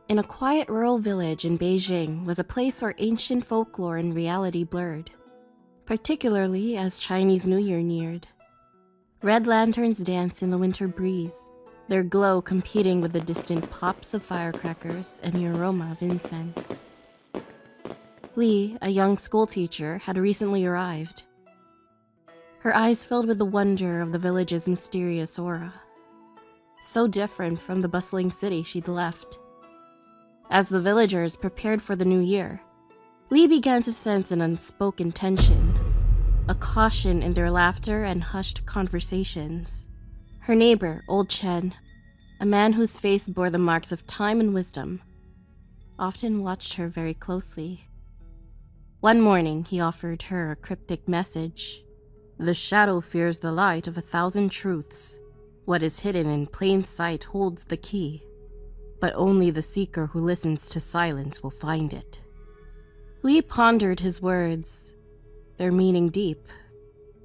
In a quiet rural village in Beijing was a place where ancient folklore and reality blurred, particularly as Chinese New Year neared. Red lanterns danced in the winter breeze, their glow competing with the distant pops of firecrackers and the aroma of incense. Li, a young schoolteacher, had recently arrived. Her eyes filled with the wonder of the village's mysterious aura, so different from the bustling city she'd left. As the villagers prepared for the new year, Li began to sense an unspoken tension, a caution in their laughter and hushed conversations. Her neighbor, Old Chen, a man whose face bore the marks of time and wisdom, often watched her very closely. One morning, he offered her a cryptic message. "The shadow fears the light of 1,000 truths. What is hidden in plain sight holds the key, but only the seeker who listens to silence will find it." Li pondered his words, their meaning deep.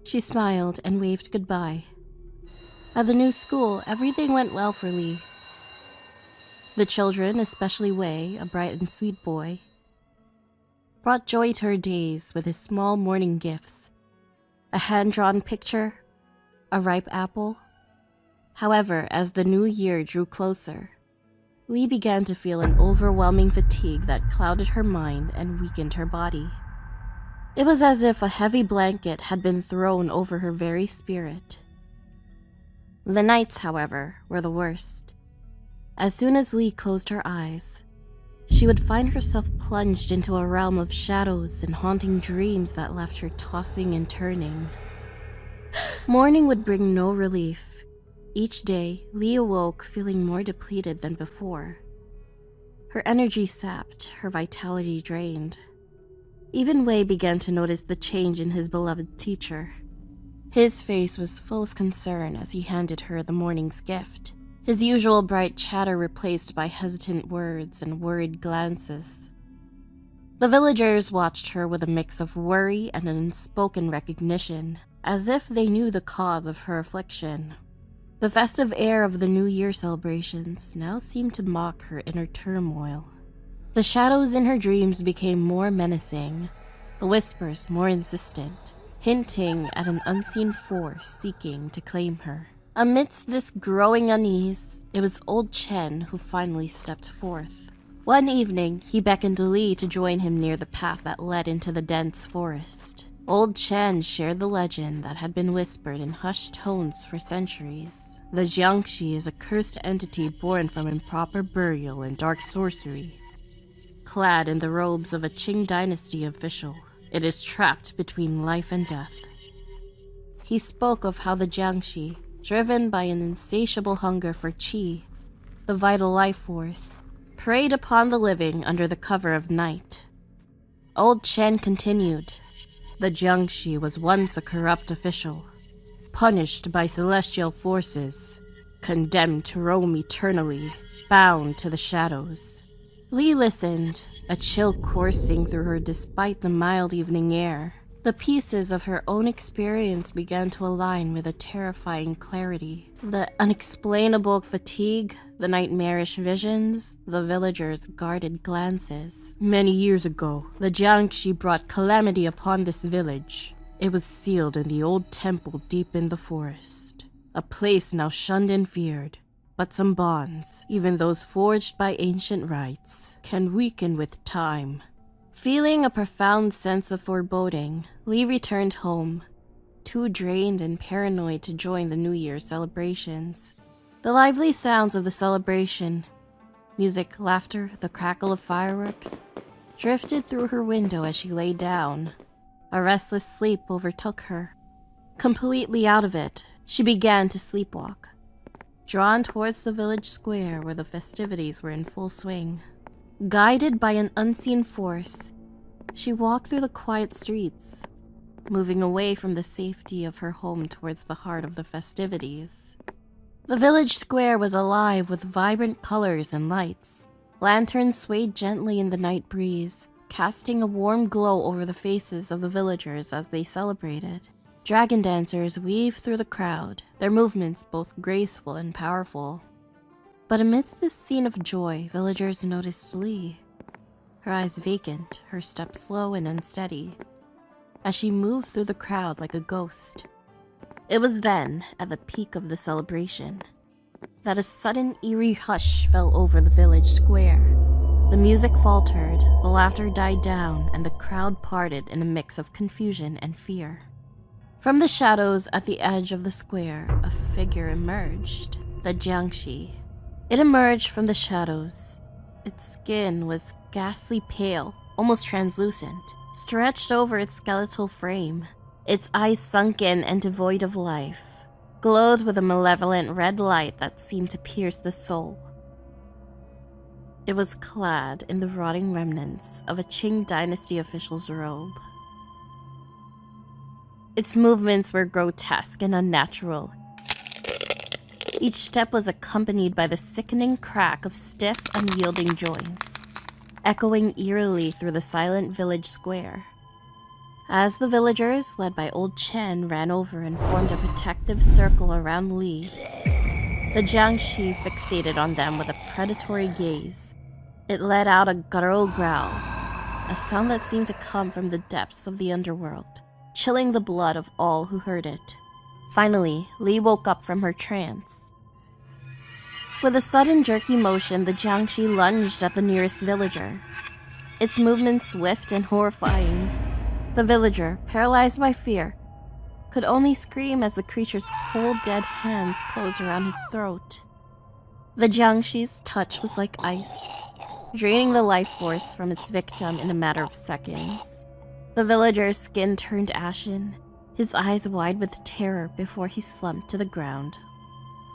She smiled and waved goodbye. At the new school, everything went well for Li. The children, especially Wei, a bright and sweet boy, brought joy to her days with his small morning gifts. A hand-drawn picture, a ripe apple. However, as the new year drew closer, Li began to feel an overwhelming fatigue that clouded her mind and weakened her body. It was as if a heavy blanket had been thrown over her very spirit. The nights, however, were the worst. As soon as Li closed her eyes, she would find herself plunged into a realm of shadows and haunting dreams that left her tossing and turning. Morning would bring no relief. Each day, Li awoke feeling more depleted than before. Her energy sapped, her vitality drained. Even Wei began to notice the change in his beloved teacher. His face was full of concern as he handed her the morning's gift, his usual bright chatter replaced by hesitant words and worried glances. The villagers watched her with a mix of worry and an unspoken recognition, as if they knew the cause of her affliction. The festive air of the New Year celebrations now seemed to mock her inner turmoil. The shadows in her dreams became more menacing, the whispers more insistent, hinting at an unseen force seeking to claim her. Amidst this growing unease, it was Old Chen who finally stepped forth. One evening, he beckoned Li to join him near the path that led into the dense forest. Old Chen shared the legend that had been whispered in hushed tones for centuries. The Jiangshi is a cursed entity born from improper burial and dark sorcery. Clad in the robes of a Qing dynasty official, it is trapped between life and death. He spoke of how the Jiangshi, driven by an insatiable hunger for qi, the vital life force, preyed upon the living under the cover of night. Old Chen continued. The Jiangshi was once a corrupt official, punished by celestial forces, condemned to roam eternally, bound to the shadows. Li listened, a chill coursing through her despite the mild evening air. The pieces of her own experience began to align with a terrifying clarity. The unexplainable fatigue, the nightmarish visions, the villagers' guarded glances. Many years ago, the Jiangshi brought calamity upon this village. It was sealed in the old temple deep in the forest, a place now shunned and feared. But some bonds, even those forged by ancient rites, can weaken with time. Feeling a profound sense of foreboding, Li returned home, too drained and paranoid to join the New Year celebrations. The lively sounds of the celebration, music, laughter, the crackle of fireworks, drifted through her window as she lay down. A restless sleep overtook her. Completely out of it, she began to sleepwalk, drawn towards the village square where the festivities were in full swing. Guided by an unseen force, she walked through the quiet streets, moving away from the safety of her home towards the heart of the festivities. The village square was alive with vibrant colors and lights. Lanterns swayed gently in the night breeze, casting a warm glow over the faces of the villagers as they celebrated. Dragon dancers weaved through the crowd, their movements both graceful and powerful. But amidst this scene of joy, villagers noticed Lee. Her eyes vacant, her step slow and unsteady, as she moved through the crowd like a ghost. It was then, at the peak of the celebration, that a sudden eerie hush fell over the village square. The music faltered, the laughter died down, and the crowd parted in a mix of confusion and fear. From the shadows at the edge of the square, a figure emerged, the Jiangshi. It emerged from the shadows. Its skin was ghastly pale, almost translucent, stretched over its skeletal frame. Its eyes sunken and devoid of life, glowed with a malevolent red light that seemed to pierce the soul. It was clad in the rotting remnants of a Qing dynasty official's robe. Its movements were grotesque and unnatural. Each step was accompanied by the sickening crack of stiff, unyielding joints, echoing eerily through the silent village square. As the villagers, led by old Chen, ran over and formed a protective circle around Li, the Jiangshi fixated on them with a predatory gaze. It let out a guttural growl, a sound that seemed to come from the depths of the underworld, chilling the blood of all who heard it. Finally, Li woke up from her trance. With a sudden jerky motion, the Jiangshi lunged at the nearest villager, its movements swift and horrifying. The villager, paralyzed by fear, could only scream as the creature's cold, dead hands closed around his throat. The Jiangshi's touch was like ice, draining the life force from its victim in a matter of seconds. The villager's skin turned ashen, his eyes wide with terror before he slumped to the ground,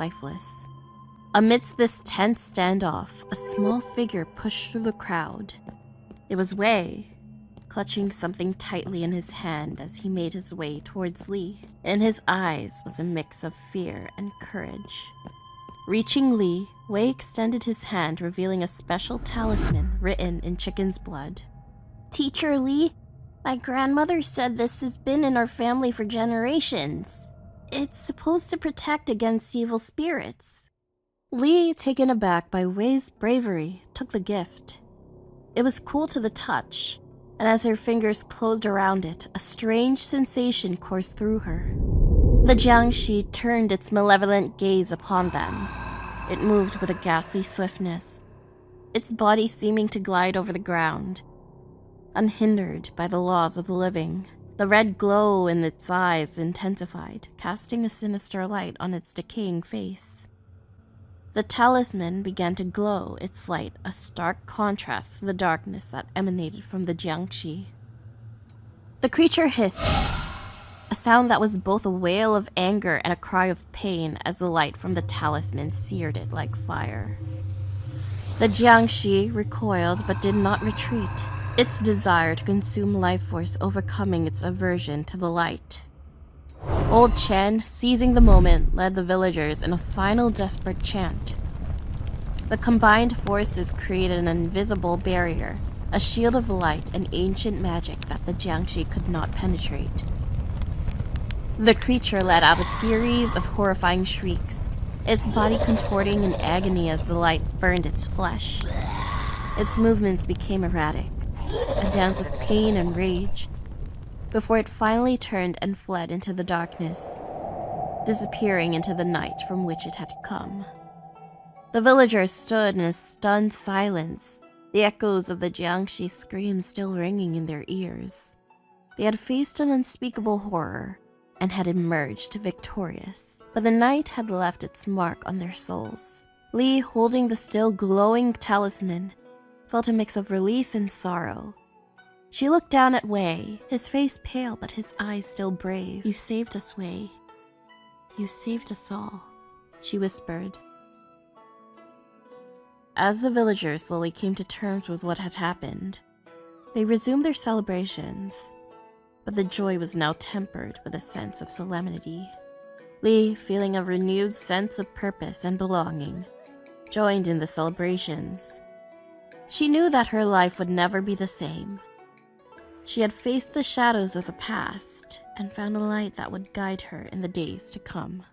lifeless. Amidst this tense standoff, a small figure pushed through the crowd. It was Wei, clutching something tightly in his hand as he made his way towards Li. In his eyes was a mix of fear and courage. Reaching Li, Wei extended his hand, revealing a special talisman written in chicken's blood. "Teacher Li, my grandmother said this has been in our family for generations. It's supposed to protect against evil spirits." Li, taken aback by Wei's bravery, took the gift. It was cool to the touch, and as her fingers closed around it, a strange sensation coursed through her. The Jiangshi turned its malevolent gaze upon them. It moved with a ghastly swiftness, its body seeming to glide over the ground, unhindered by the laws of the living. The red glow in its eyes intensified, casting a sinister light on its decaying face. The talisman began to glow, its light a stark contrast to the darkness that emanated from the Jiangshi. The creature hissed, a sound that was both a wail of anger and a cry of pain as the light from the talisman seared it like fire. The Jiangshi recoiled but did not retreat, its desire to consume life force overcoming its aversion to the light. Old Chen, seizing the moment, led the villagers in a final desperate chant. The combined forces created an invisible barrier, a shield of light and ancient magic that the Jiangshi could not penetrate. The creature let out a series of horrifying shrieks, its body contorting in agony as the light burned its flesh. Its movements became erratic, a dance of pain and rage, before it finally turned and fled into the darkness, disappearing into the night from which it had come. The villagers stood in a stunned silence, the echoes of the Jiangshi screams still ringing in their ears. They had faced an unspeakable horror and had emerged victorious, but the night had left its mark on their souls. Li, holding the still glowing talisman, felt a mix of relief and sorrow. She looked down at Wei, his face pale but his eyes still brave. "You saved us, Wei. You saved us all," she whispered. As the villagers slowly came to terms with what had happened, they resumed their celebrations, but the joy was now tempered with a sense of solemnity. Li, feeling a renewed sense of purpose and belonging, joined in the celebrations. She knew that her life would never be the same. She had faced the shadows of the past and found a light that would guide her in the days to come.